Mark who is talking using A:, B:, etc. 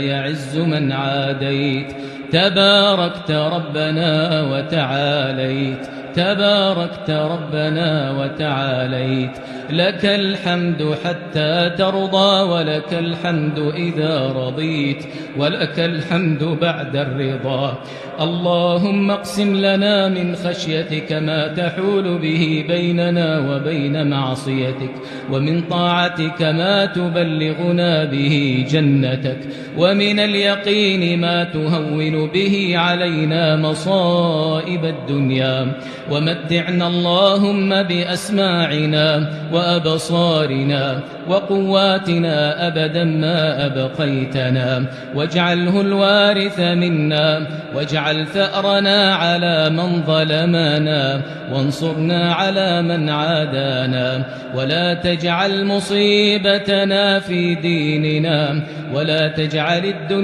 A: يعز من عاديت. تباركت ربنا وتعاليت، تباركت ربنا وتعاليت. لك الحمد حتى ترضى، ولك الحمد إذا رضيت، ولك الحمد بعد الرضا. اللهم اقسم لنا من خشيتك ما تحول به بيننا وبين معصيتك، ومن طاعتك ما تبلغنا به جنتك، ومن اليقين ما تهون به علينا مصائب الدنيا. ومتعنا اللهم بأسماعنا وأبصارنا وقواتنا أبدا ما أبقيتنا، واجعله الوارث منا، واجعل ثأرنا على من ظلمنا، وانصرنا على من عادانا، ولا تجعل مصيبتنا في ديننا، ولا تجعل الدنيا